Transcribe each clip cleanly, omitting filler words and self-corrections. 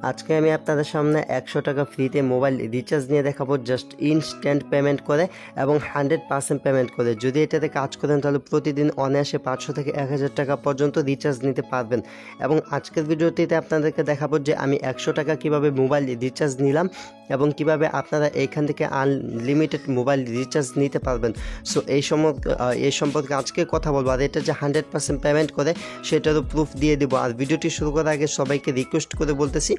আজকে আমি আপনাদের সামনে 100 টাকা ফ্রিতে মোবাইল রিচার্জ নিয়ে দেখাবো, জাস্ট ইনস্ট্যান্ট পেমেন্ট করে এবং 100% পেমেন্ট করে। যদি এটাতে কাজ করেন তাহলে প্রতিদিন অনায়াসে 500 থেকে 1000 টাকা পর্যন্ত রিচার্জ নিতে পারবেন। এবং আজকের ভিডিওটিতে আপনাদেরকে দেখাবো যে আমি 100 টাকা কিভাবে মোবাইল রিচার্জ নিলাম এবং কিভাবে আপনারা এইখান থেকে আনলিমিটেড মোবাইল রিচার্জ নিতে পারবেন। সো এই সম্পর্কে আজকে কথা বলবো। আর এটা যে 100% পেমেন্ট করে সেটারও প্রুফ দিয়ে দেবো। আর ভিডিওটি শুরু করার আগে সবাইকে রিকোয়েস্ট করে বলতেছি,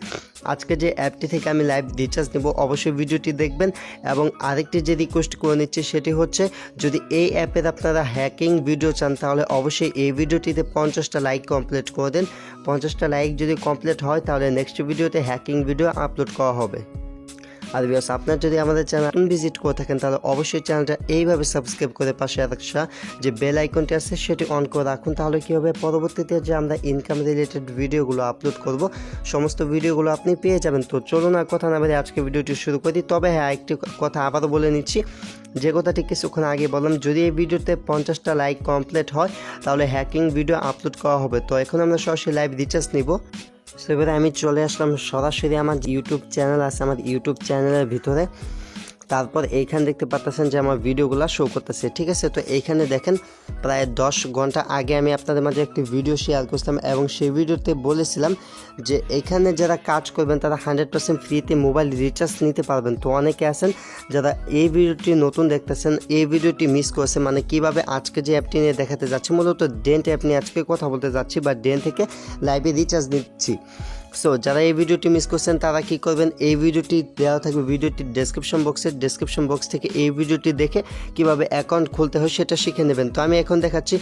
আজকে যে অ্যাপটি থেকে আমি লাইভ রিচার্জ নেব অবশ্যই ভিডিওটি দেখবেন। এবং আরেকটি যে রিকোয়েস্ট করে নিচ্ছি সেটি হচ্ছে, যদি এই অ্যাপের আপনারা হ্যাকিং ভিডিও চান তাহলে অবশ্যই এই ভিডিওটিতে 50টা লাইক কমপ্লিট করে দেন। 50টা লাইক যদি কমপ্লিট হয় তাহলে নেক্সট ভিডিওতে হ্যাকিং ভিডিও আপলোড করা হবে। আর ভিউয়ার্স, আপনারা যদি আমাদের চ্যানেল ভিজিট করে থাকেন তাহলে অবশ্যই চ্যানেলটা এইভাবে সাবস্ক্রাইব করে পাশে রাখা যে বেল আইকনটি আছে সেটি অন করে রাখুন। তাহলে কী হবে, পরবর্তীতে যে আমরা ইনকাম রিলেটেড ভিডিওগুলো আপলোড করব সমস্ত ভিডিওগুলো আপনি পেয়ে যাবেন। তো চলুন আর কথা না বলে আজকে ভিডিওটি শুরু করি। তবে হ্যাঁ, একটি কথা আবারও বলে নিচ্ছি, যে কথাটি কিছুক্ষণ আগে বললাম, যদি এই ভিডিওতে 50টা লাইক কমপ্লিট হয় তাহলে হ্যাকিং ভিডিও আপলোড করা হবে। তো এখন আমরা সরাসরি লাইভ রিচার্জ নিব। সো এবারে আমি চলে আসলাম সরাসরি আমার ইউটিউব চ্যানেল আছে, আমার ইউটিউব চ্যানেলের ভিতরে। তারপর এইখানে দেখতে পাচ্ছেন যে আমার ভিডিওগুলো শো করতেছে, ঠিক আছে। তো এইখানে দেখেন প্রায় 10 ঘন্টা আগে আমি আপনাদের মাঝে একটি ভিডিও শেয়ার করছিলাম এবং সেই ভিডিওতে বলেছিলাম যে এখানে যারা কাজ করবেন তারা 100% ফ্রিতে মোবাইল রিচার্জ নিতে পারবেন। তো অনেকে আছেন যারা এই ভিডিওটি নতুন দেখতেছেন, এই ভিডিওটি মিস করেছে, মানে কিভাবে আজকে যে অ্যাপটি নিয়ে দেখাতে যাচ্ছি, মূলত ডেন্ট অ্যাপ নিয়ে আজকে কথা বলতে যাচ্ছি বা ডেন্ট থেকে লাইভে রিচার্জ নিচ্ছি। সো যারা এই ভিডিওটি মিস করছেন তারা কি করবেন, এই ভিডিওটি দেওয়া থাকবে ভিডিওটির ডেসক্রিপশন বক্স থেকে এই ভিডিওটি দেখে কিভাবে অ্যাকাউন্ট খুলতে হয় সেটা শিখে নেবেন। তো আমি এখন দেখাচ্ছি,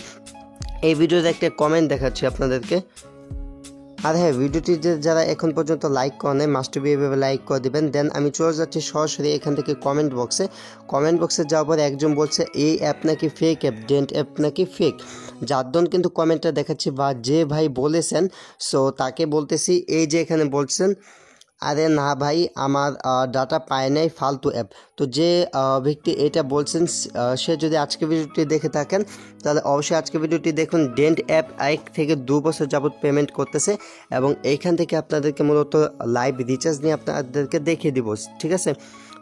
এই ভিডিওতে একটা কমেন্ট দেখাচ্ছি আপনাদেরকে। আর হ্যাঁ, ভিডিওটি যারা এখন পর্যন্ত লাইক করেন মাস্ট বি এভাবে লাইক করে দেবেন। দেন আমি চলে যাচ্ছি সরাসরি এখান থেকে কমেন্ট বক্সে যাওয়ার পর একজন বলছে এই অ্যাপ নাকি ফেক অ্যাপ, ডেন্ট অ্যাপ নাকি ফেক। যারজন কিন্তু কমেন্টটা দেখাচ্ছি বা যে ভাই বলেছেন, সো তাকে বলতেছি, এই যে এখানে বলছেন আরে না ভাই আমার ডাটা পায় নাই, ফালতু অ্যাপ। তো যে ব্যক্তি এটা বলছেন সে যদি আজকে ভিডিওটি দেখে থাকেন তাহলে অবশ্যই আজকে ভিডিওটি দেখুন। ডেন্ট অ্যাপ 1 থেকে 2 বছর যাবত পেমেন্ট করতেছে এবং এইখান থেকে আপনাদেরকে মূলত লাইভ রিচার্জ নিয়ে আপনাদেরকে দেখিয়ে দিব, ঠিক আছে।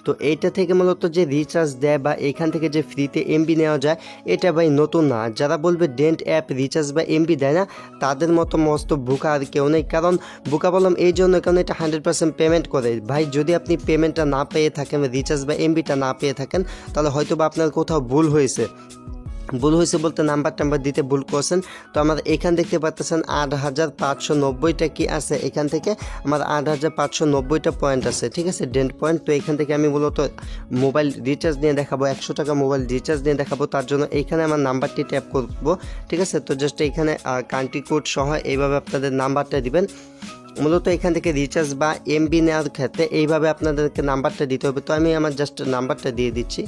তো এইটা থেকে মূলত যে রিচার্জ দেয় বা এইখান থেকে যে ফ্রিতে এমবি নেওয়া যায় এটা ভাই নতুন না। যারা বলবে ডেন্ট অ্যাপ রিচার্জ বা এমবি দেয় না তাদের মতো মস্ত বোকা আর কেউ নেই। কারণ বোকা বললাম এই জন্য, কারণ এটা 100% পেমেন্ট করে। ভাই যদি আপনি পেমেন্টটা না পেয়ে থাকেন, রিচার্জ বা এমবিটা না পেয়ে থাকেন, তাহলে হয়তো বা আপনার কোথাও ভুল হয়েছে বলতে নাম্বার দিতে ভুল করছেন। তো আমার এখান দেখতে পাচ্ছেন 8590টা কি আছে, এখান থেকে আমার 8590টা পয়েন্ট আছে, ঠিক আছে, ডেন্ট পয়েন্ট। তো এখান থেকে আমি মূলত মোবাইল রিচার্জ নিয়ে দেখাবো, 100 টাকা মোবাইল রিচার্জ নিয়ে দেখাবো। তার জন্য এইখানে আমার নাম্বারটি ট্যাপ করবো, ঠিক আছে। তো জাস্ট এইখানে কান্ট্রি কোড সহ এইভাবে আপনাদের নাম্বারটা দিবেন। মূলত এখান থেকে রিচার্জ বা এমবি নেওয়ার ক্ষেত্রে এইভাবে আপনাদেরকে নাম্বারটা দিতে হবে। তো আমি আমার জাস্ট নাম্বারটা দিয়ে দিচ্ছি।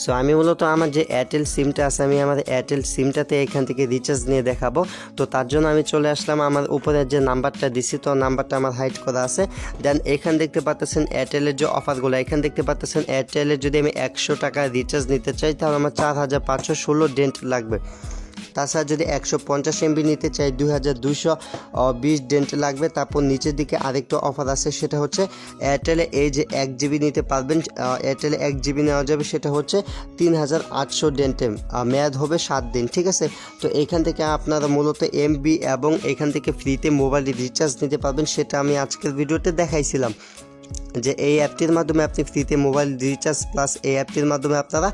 সো আমি মূলত আমার যে এয়ারটেল সিমটা আছে, আমি আমার এয়ারটেল সিমটাতে এখান থেকে রিচার্জ নিয়ে দেখাবো। তো তার জন্য আমি চলে আসলাম আমার উপরের যে নাম্বারটা দিছি, তো নাম্বারটা আমার হাইড করা আছে। দেন এখান দেখতে পাচ্ছেন এয়ারটেলের যে অফারগুলো, এখান দেখতে পাচ্ছেন এয়ারটেলের যদি আমি 100 টাকা রিচার্জ নিতে চাই তাহলে আমার 4516 ডেন্ট লাগবে। তাছাড়া যদি 150 এমবি নিতে চাই 2220 ডেন্ট লাগবে। তারপর নিচের দিকে আরেকটা অফার আছে, সেটা হচ্ছে এয়ারটেলে এই যে 1 জিবি নিতে পারবেন, এয়ারটেলে 1 জিবি নেওয়া যাবে, সেটা হচ্ছে 3800 ডেন্টে, মেয়াদ হবে 7 দিন, ঠিক আছে। তো এইখান থেকে আপনারা মূলত এমবি এবং এখান থেকে ফ্রিতে মোবাইল রিচার্জ নিতে পারবেন। সেটা আমি আজকের ভিডিওতে দেখাইছিলাম যে এই অ্যাপটির মাধ্যমে আপনি ফ্রিতে মোবাইল রিচার্জ প্লাস এই অ্যাপটির মাধ্যমে আপনারা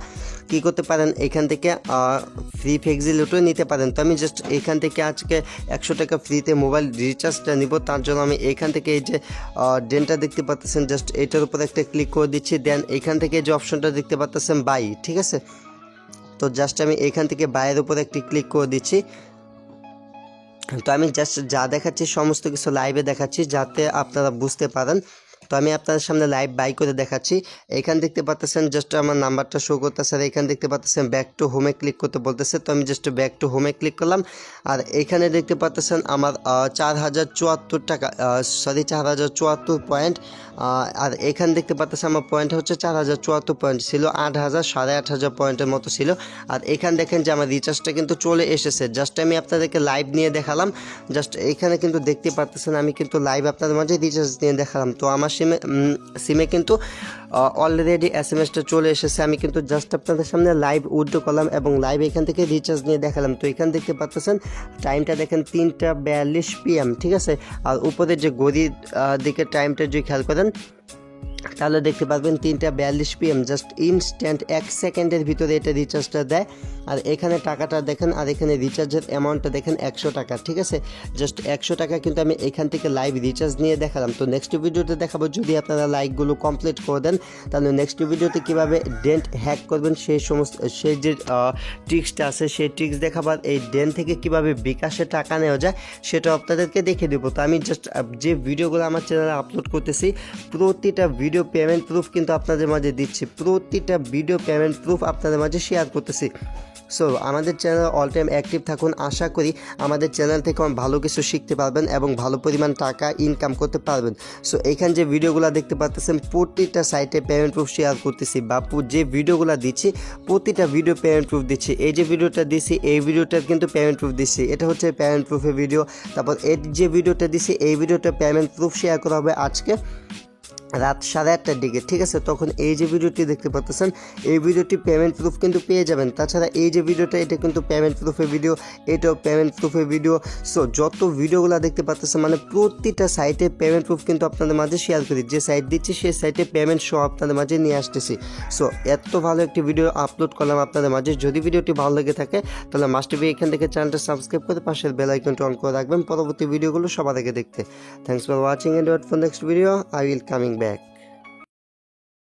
কী করতে পারেন, এখান থেকে ফ্রি ফ্লেক্সিলিটিও নিতে পারেন। তো আমি জাস্ট এখান থেকে আজকে 100 টাকা ফ্রিতে মোবাইল রিচার্জটা নিব। তার জন্য আমি এখান থেকে এই যে ডেনটা দেখতে পাচ্ছেন, জাস্ট এটার উপর একটা ক্লিক করে দিচ্ছি। দেন এখান থেকে যে অপশনটা দেখতে পাচ্ছেন বাই, ঠিক আছে। তো জাস্ট আমি এখান থেকে বাইয়ের উপর একটি ক্লিক করে দিচ্ছি। তো আমি জাস্ট যা দেখাচ্ছি সমস্ত কিছু লাইভে দেখাচ্ছি যাতে আপনারা বুঝতে পারেন। তো আমি আপনাদের সামনে লাইভ বাই করে দেখাচ্ছি। এখানে দেখতে পাচ্ছেন জাস্ট আমার নাম্বারটা শো করতেছে, আর এখানে দেখতে পাচ্ছেন ব্যাক টু হোমে ক্লিক করতে বলতেছে। তো আমি জাস্ট ব্যাক টু হোমে ক্লিক করলাম, আর এখানে দেখতে পাচ্ছেন আমার 4074 টাকা, 4074 পয়েন্ট। আর এখানে দেখতে পাচ্ছেন আমার পয়েন্ট হচ্ছে 4074 পয়েন্ট ছিল, 8000 8500 পয়েন্টের মতো ছিল। আর এখানে দেখেন যে আমার রিচার্জটা কিন্তু চলে এসেছে। জাস্ট আমি আপনাদেরকে লাইভ নিয়ে দেখালাম। জাস্ট এখানে কিন্তু দেখতে পাচ্ছেন আমি কিন্তু লাইভ আপনাদের মাঝে রিচার্জ নিয়ে দেখালাম। তো আমার সিমে কিন্তু অলরেডি SMS-টা চলে এসেছে। আমি কিন্তু জাস্ট আপনাদের সামনে লাইভ উইথড্র করলাম এবং লাইভ এখান থেকে রিচার্জ নিয়ে দেখালাম। তো এখানে দেখতে পাচ্ছেন টাইমটা দেখেন 3:42 PM, ঠিক আছে। আর উপরে যে গড়ির দিকে টাইমটা যদি খেয়াল করেন তাহলে দেখতে পারবেন 3:42 PM। জাস্ট ইনস্ট্যান্ট 1 সেকেন্ডের ভিতরে এটা রিচার্জটা দেয়। আর এখানে টাকাটা দেখেন, আর এখানে রিচার্জের অ্যামাউন্টটা দেখেন 100 টাকা, ঠিক আছে। জাস্ট 100 টাকা কিন্তু আমি এখান থেকে লাইভ রিচার্জ নিয়ে দেখালাম। তো নেক্সট ভিডিওতে দেখাবো, যদি আপনারা লাইকগুলো কমপ্লিট করে দেন তাহলে নেক্সট ভিডিওতে কীভাবে ডেন্ট হ্যাক করবেন সেই যে ট্রিক্সটা আছে সেই ট্রিক্স দেখাবার, এই ডেন্ট থেকে কীভাবে বিকাশে টাকা নেওয়া যায় সেটা আপনাদেরকে দেখে দেবো। তো আমি জাস্ট যে ভিডিওগুলো আমার চ্যানেলে আপলোড করতেছি প্রতিটা ভিডিও পেমেন্ট প্রুফ কিন্তু আপনাদের মাঝে দিচ্ছি, প্রতিটা ভিডিও পেমেন্ট প্রুফ আপনাদের মাঝে শেয়ার করতেছি। সো আমাদের চ্যানেল অল টাইম অ্যাক্টিভ থাকুন। আশা করি আমাদের চ্যানেল থেকে ভালো কিছু শিখতে পারবেন এবং ভালো পরিমাণ টাকা ইনকাম করতে পারবেন। সো এইখানে যে ভিডিওগুলো দেখতে পাচ্ছেন প্রতিটা সাইটে পেমেন্ট প্রুফ শেয়ার করতেছি, বা যে ভিডিওগুলো দিচ্ছি প্রতিটা ভিডিও পেমেন্ট প্রুফ দিচ্ছি। এই যে ভিডিওটা দিচ্ছি এই ভিডিওটার কিন্তু পেমেন্ট প্রুফ দিচ্ছি, এটা হচ্ছে পেমেন্ট প্রুফের ভিডিও। তারপর এই যে ভিডিওটা দিচ্ছি এই ভিডিওটা পেমেন্ট প্রুফ শেয়ার করা হবে আজকে রাত 8:30টার দিকে, ঠিক আছে। তখন এই যে ভিডিওটি দেখতে পাচ্ছেন এই ভিডিওটি পেমেন্ট প্রুফ কিন্তু পেয়ে যাবেন। তাছাড়া এই যে ভিডিওটা এটা কিন্তু পেমেন্ট প্রুফের ভিডিও, এটাও পেমেন্ট প্রুফের ভিডিও। সো যত ভিডিওগুলো দেখতে পাচ্ছেন মানে প্রতিটা সাইটে পেমেন্ট প্রুফ কিন্তু আপনাদের মাঝে শেয়ার করি, যে সাইট দিচ্ছি সেই সাইটে পেমেন্ট শো আপনাদের মাঝে নিয়ে আসতেছি। সো এত ভালো একটি ভিডিও আপলোড করলাম আপনাদের মাঝে। যদি ভিডিওটি ভালো লেগে থাকে তাহলে মাস্ট বি এখান থেকে চ্যানেলটা সাবস্ক্রাইব করে পাশের বেল আইকনটা অন করে রাখবেন পরবর্তী ভিডিওগুলো সবার আগে দেখতে। Thanks for watching and wait for next video. I will coming back.